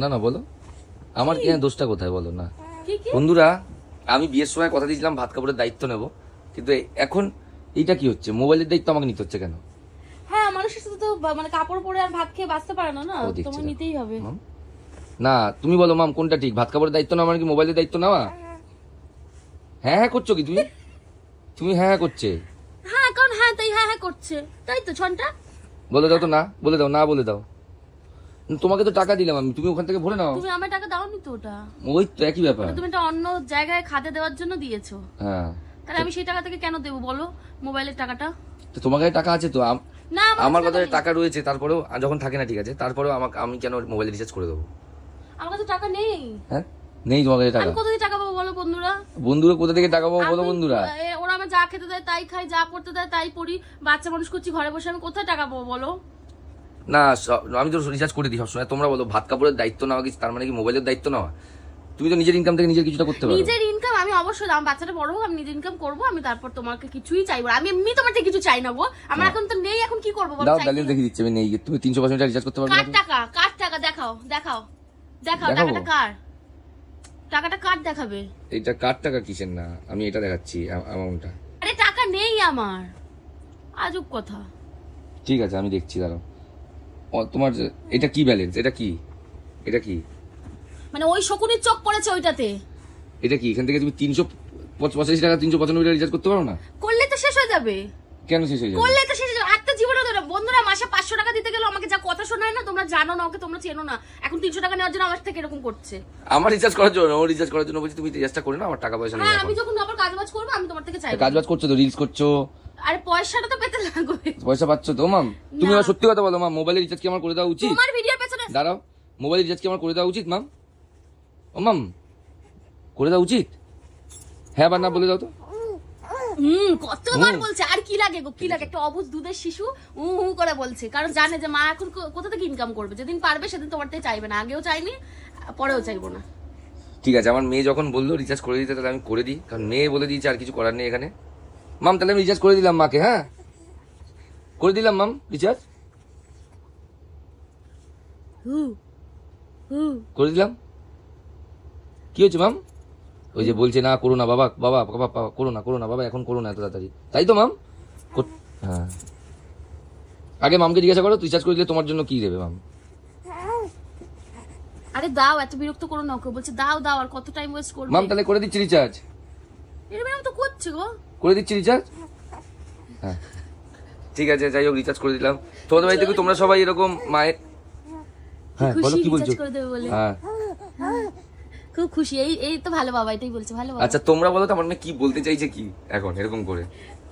না না বলো, আমার কি দোষটা কোথায় বলো না। বন্ধুরা, আমি বিয়ের সময় কথা দিয়েছিলাম ভাত কাপড়ের দায়িত্ব নেব, কিন্তু এখন এইটা কি হচ্ছে, মোবাইলের দায়িত্ব আমাকে নিতে হচ্ছে কেন? হ্যাঁ, মানুষের সাথে তো মানে কাপড় পরে আর ভাত খেয়ে বাঁচতে পারে না, না তোমাকে নিতেই হবে। না তুমি বলো মাম, কোনটা ঠিক, ভাত কাপড়ের দায়িত্ব নেওয়া মানে কি মোবাইলের দায়িত্ব নেওয়া? হ্যাঁ হ্যাঁ করছো কি তুমি? তুমি হ্যাঁ হ্যাঁ করছে? হ্যাঁ, কারণ হ্যাঁ তাই হ্যাঁ হ্যাঁ করছে, তাই তো। ছনটা বলে দাও তো, না বলে দাও, না বলে দাও। তোমাকে তো টাকা দিলাম আমি, তুমি ওখান থেকে ভরে নাও। তুমি আমার টাকা দাওনি তো, ওটা ওই তো একই ব্যাপার। তুমি এটা অন্য জায়গায় খাতে দেওয়ার জন্য দিয়েছো। হ্যাঁ, তাহলে আমি সেই টাকা থেকে কেন দেবো বলো, মোবাইলের টাকাটা? তো তোমার কাছে টাকা আছে তো? না, আমার কাছে টাকা রয়েছে, তারপরেও যখন থাকে না ঠিক আছে, তারপরেও আমি কেন মোবাইল রিচার্জ করে দেবো? আমার কাছে টাকা নেই। হ্যাঁ নেই তোমার কাছে টাকা? আমি কোথা থেকে টাকা পাবো বলো বন্ধুরা? বন্ধুরা কোথা থেকে টাকা পাবো বলো বন্ধুরা? ওরা আমার যা খেতে দেয় তাই খাই, যা পড়তে দেয় তাই পড়ি, বাচ্চা মানুষ করছি ঘরে বসে, আমি কোথায় টাকা পাবো বলো? না আমি তো রিচার্জ করে দিই সবসময়। তোমরা বলো ভাত কাপড়ের দায়িত্ব নেওয়া কি তার মানে কি মোবাইলের দায়িত্ব নেওয়া? তুমি তো নিজের ইনকাম থেকে নিজের কিছুটা করতে পারো। নিজের ইনকাম আমি অবশ্যই, আমার বাচ্চাটা বড় হোক, আমি নিজের ইনকাম করবো, আমি তারপর তোমাকে কিছুই চাইবো। আমি এমনি তোমার থেকে কিছু চাই না গো, আমার এখন তো নেই, এখন কি করবো বলো? দাও ব্যালেন্স দেখিয়ে দিচ্ছি আমি, নেই। তুমি 300 টাকা রিচার্জ করতে পারবে না? কার টাকা দেখাও, দেখাও দেখাও টাকাটা কার? টাকাটা কার দেখাবে? এটা কার টাকা কিসের না, আমি এটা দেখাচ্ছি অ্যামাউন্টটা। আরে টাকা নেই আমার, আজব কথা। ঠিক আছে আমি দেখছি, দাঁড়াও। তোমার এটা কি ব্যালেন্স? এটা কি, এটা কি মানে ওই শকুনির চোখ পড়েছে ওইটাতে? এটা কি, এখান থেকে তুমি 385 টাকা 395 টাকা রিচার্জ করতে পারো না? করলে তো শেষ হয়ে যাবে। কেন শেষ হয়ে যাবে? করলে তো শেষ হয়ে যাবে। একটা জীবনে ধরো বন্ধুরা, মাসে 500 টাকা দিতে গেলে আমাকে যা কথা শোনায় না, তোমরা জানো না, ওকে তোমরা চেনো না, এখন 300 টাকা নেওয়ার জন্য আমার থেকে এরকম করছে। আমার রিচার্জ করার জন্য, ও রিচার্জ করার জন্য বলছি তুমি রিচার্জটা করে নাও, আমার টাকা পয়সা নেই। হ্যাঁ, আমি যখন আবার কাজবাজ করব আমি তোমার থেকে চাইবো। কাজবাজ করছো তো, রিলস করছো, আরে পয়সাটা তো পেতে লাগবে। পয়সা পাচ্ছ তো মাম? তুমি আর সত্যি কথা বলো মাম, মোবাইলের রিচার্জ কি আমার করে দেওয়া উচিত? তোমার ভিডিওর পেছনে দাঁড়াও, মোবাইলের রিচার্জ কি আমার করে দেওয়া উচিত মাম? ও মাম, করে দেওয়া উচিত? হ্যাঁ বা না বলে দাও তো। কতবার বলছে, আর কি লাগে গো, কি লাগে? একটা অবুঝ দুধের শিশু করে বলছে, কারণ জানে যে মা এখন কোথা থেকে ইনকাম করবে। যেদিন পারবে সেদিন তোমার থেকে চাইবে না, আগেও চাইনি, পরেও চাইবো না। ঠিক আছে, আমার মেয়ে যখন বললো রিচার্জ করে দিতে, তাহলে আমি করে দিই, কারণ মেয়ে বলে দিয়েছে, আর কিছু করার নেই এখানে। মাম তাহলে আমি রিচার্জ করে দিলাম মাকে, হ্যাঁ করে দিলাম মাম রিচার্জ, করে দিলাম। কি হয়েছে মাম? ওই যে বলছে না করো না বাবা, বাবা বাবা করো না বাবা, এখন করো না এত তাড়াতাড়ি, তাই তো মাম? হ্যাঁ, আগে মামকে জিজ্ঞাসা করো রিচার্জ করে দিলে তোমার জন্য কি দেবে মাম। আরে দাও, এত বিরক্ত করো না ওকে, বলছে দাও দাও, আর কত টাইম ওয়েস্ট করবে? মাম তাহলে করে দিচ্ছি রিচার্জ। এরকম তো করছে গো, করে দিচ্ছি রিচার্জ। হ্যাঁ ঠিক আছে, যাই হোক রিচার্জ করে দিলাম। তোমাদের বাড়ি থেকে তোমরা সবাই এরকম মায়ের, হ্যাঁ বলো কি বলছো? হ্যাঁ খুব খুশি, এই তো ভালো বাবা, এটাই বলছে ভালো বাবা। আচ্ছা তোমরা বলো তো আমার মেয়ে কি বলতে চাইছে কি এখন এরকম করে?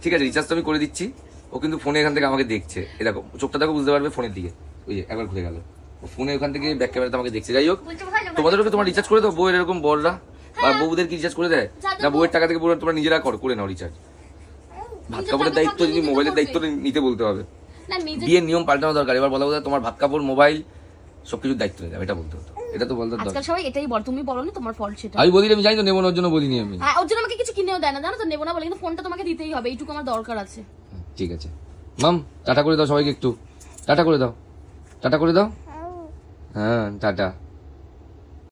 ঠিক আছে রিচার্জ তো আমি করে দিচ্ছি, ও কিন্তু ফোনে এখান থেকে আমাকে দেখছে, এরকম চোখটা দেখো বুঝতে পারবে ফোনের দিকে, ওই যে একবার ঘুরে গেল, ও ফোনে ওখান থেকে ব্যাক ক্যামেরাতে আমাকে দেখছে। যাই হোক, তোমাদেরকে তোমার রিচার্জ করে দাও, বউয়ের এরকম বড়রা বা বউদের কি রিচার্জ করে দেয় না? বউয়ের টাকা থেকে পুরো তোমরা নিজেরা করে নাও রিচার্জ। ভাত কাপড়ের দায়িত্ব যদি মোবাইলের দায়িত্ব নিতে বলতে হবে, বিয়ের নিয়ম পাল্টানো দরকার। এবার বলা তোমার ভাত কাপড় মোবাইল সবকিছুর দায়িত্ব নিতে হবে, এটা বলতে হতো, এটা তো বলতে আজকাল সবাই এটাই বল, তুমি বলো না তোমার ফল্ট সেটা। আমি বলি আমি জানি তো, নেবো না ওর জন্য বলিনি আমি। হ্যাঁ, ওর জন্য আমাকে কিছু কিনেও দেয় না, জানো তো, নেবো না বলে, কিন্তু ফোনটা তোমাকে দিতেই হবে, এইটুকু আমার দরকার আছে। ঠিক আছে মাম, টাটা করে দাও সবাইকে, একটু টাটা করে দাও, টাটা করে দাও। হ্যাঁ টাটা।